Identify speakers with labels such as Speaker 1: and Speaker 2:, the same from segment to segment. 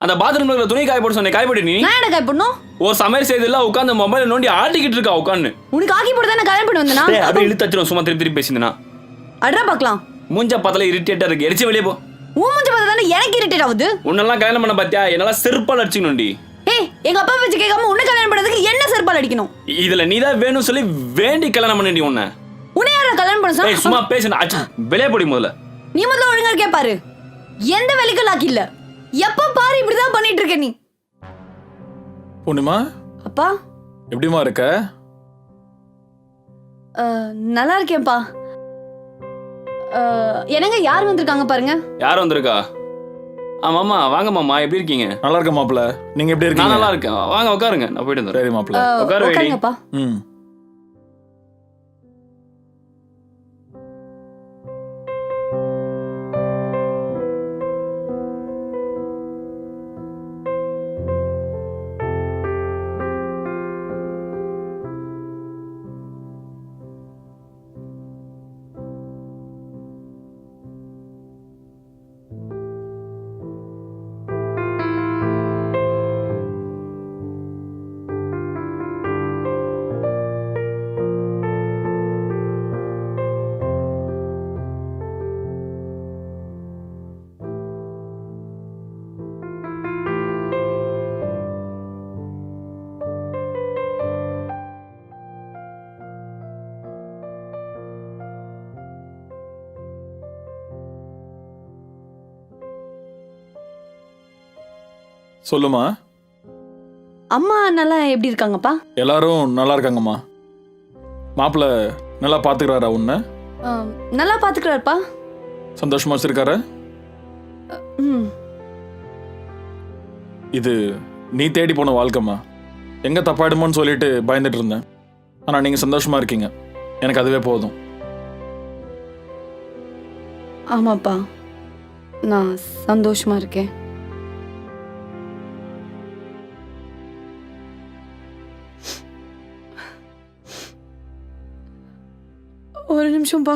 Speaker 1: அந்த பாத்ரூம்ல துணி காய போட சொன்னேன், காய போட்டு நீ
Speaker 2: நான் என்ன காய போடணும்?
Speaker 1: ஒரு சமையல் செய்தல உட்காந்து மொபைல நோண்டி ஆட்டிக்கிட்டு இருக்கா உட்காந்து.
Speaker 2: உனக்கு ஆக்கி போட்டு தானே கல்யாணம் பண்ணி வந்தனா?
Speaker 1: டேய் அப்படியே இழுத்து தச்சிரும் சும்மா திருப்பி பேசினா.
Speaker 2: அட்ரா பார்க்கலாம்.
Speaker 1: மூஞ்ச பார்த்தல இரிட்டேட்டா இருக்கு. எரிச்சு வெளிய போ.
Speaker 2: உன் மூஞ்ச பார்த்தா தானே எனக்கு இரிட்டேட் ஆகுது.
Speaker 1: உன்னெல்லாம் கல்யாணம் பண்ண பாத்தியா? என்னலாம் செருப்பால அடிச்சிக்கணும்டி.
Speaker 2: ஏய் எங்க அப்பா பேச்ச கேட்காம உன்னை கல்யாணம் பண்ணதுக்கு என்ன செருப்பால அடிக்கணும்?
Speaker 1: இதுல நீதான் வேணும் சொல்லி வேண்டி கல்யாணம் பண்ணி உன்னை.
Speaker 2: உன்னை யாரா கல்யாணம் பண்ண சொன்னா?
Speaker 1: ஏய் சும்மா பேசுன அச்சு வெளிய போடி முதல்ல.
Speaker 2: நீ முதல்ல ஒழுங்கா இருக்கே பாரு. எந்த வேலைக்கும் லாக்கி இல்ல. எப்ப பாரு இப்படிதான் பண்ணிட்டு இருக்க நீ.
Speaker 3: பூர்ணிமா
Speaker 2: அப்பா
Speaker 3: எப்படிமா இருக்க?
Speaker 2: நல்லா இருக்கேன்ப்பா. என்னங்க யார் வந்திருக்காங்க பாருங்க.
Speaker 1: யார் வந்திருக்கா? மாமா வாங்க மாமா, எப்படி இருக்கீங்க?
Speaker 3: நல்லா இருக்க மாப்பிள்ள, நீங்க எப்படி
Speaker 1: நான்
Speaker 3: இருக்கீங்க?
Speaker 1: நல்லா இருக்கேன், வாங்க உட்காருங்க, நான் போயிட்டு வந்துடுறேன்.
Speaker 3: சரி மாப்பிள்ள
Speaker 2: உட்காருங்கப்பா.
Speaker 3: சொல்லுமா.
Speaker 2: அம்மா நல்லா எப்படி இருக்காங்கப்பா?
Speaker 3: எல்லாரும் நல்லா இருக்காங்கம்மா. மாப்பிள்ள நல்லா பாத்துக்கிறாரா உன்னை?
Speaker 2: நல்லா பாத்துக்கிறாருப்பா.
Speaker 3: சந்தோஷமா வச்சிருக்காரு? இது நீ தேடி போன வாழ்க்கைம்மா. எங்க தப்பாயிடுமோன்னு சொல்லிட்டு பயந்துட்டு இருந்தேன். ஆனா நீங்க சந்தோஷமா இருக்கீங்க, எனக்கு அதுவே போதும்.
Speaker 2: ஆமாப்பா, நான் சந்தோஷமா இருக்கேன். ஒரு நிமிஷம்பா.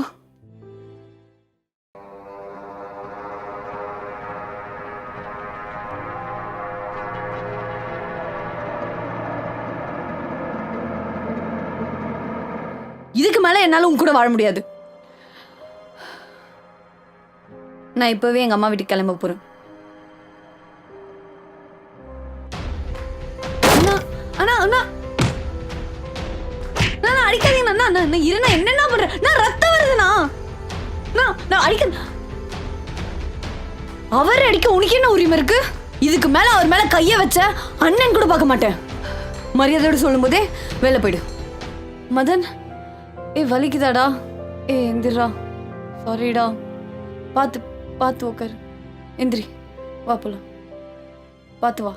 Speaker 2: இதுக்கு மேல என்னால உன் கூட வாழ முடியாது. நான் இப்பவே எங்க அம்மா வீட்டுக்கு கிளம்ப போறேன். அண்ணா அண்ணா நான் அடிக்காதீங்க அண்ணா. நான் இருனா என்னென்ன பண்றேன்? நான் ரத்தம் வருதுண்ணா. நான் அடிக்க அவர் அடிக்க உனக்கு என்ன உரிமை இருக்கு? இதுக்கு மேல அவர் மேல கைய வச்ச அண்ணன் கூட பார்க்க மாட்டேன். மரியாதையோடு சொல்லும் போதே வேலை போயிடு. மதன் வலிக்குதாடா? எந்திரா. சாரிடா. பார்த்து பார்த்து உட்காரு. எந்திரி, வா போலாம். பார்த்து வா.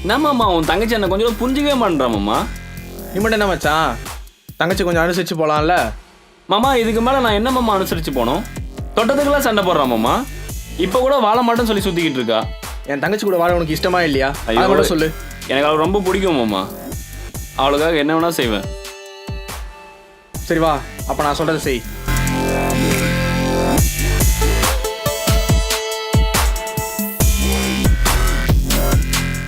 Speaker 1: என்னம்மா உன் தங்கச்சி என்ன கொஞ்சம் புரிஞ்சிக்கவே மாட்டேறாமாம்மா.
Speaker 4: நீ மட்டும் என்ன மச்சான், தங்கச்சி கொஞ்சம் அனுசரிச்சு போலாம்ல.
Speaker 1: மாமா இதுக்கு மேல நான் என்ன மாமா அனுசரிச்சு போனோம்? தொட்டத்துக்கெல்லாம் சண்டை போடுறாமாம்மா. இப்போ கூட வாழ மாட்டேன்னு சொல்லி சுத்திக்கிட்டு இருக்கா.
Speaker 4: என் தங்கச்சி கூட வாழ உனக்கு இஷ்டமா இல்லையா? அதை கூட சொல்லு.
Speaker 1: எனக்கு அவள் ரொம்ப பிடிக்கும் மாமா. அவளுக்காக என்ன வேணா செய்வேன்.
Speaker 4: சரி வா, அப்ப நான் சொல்றதை செய்.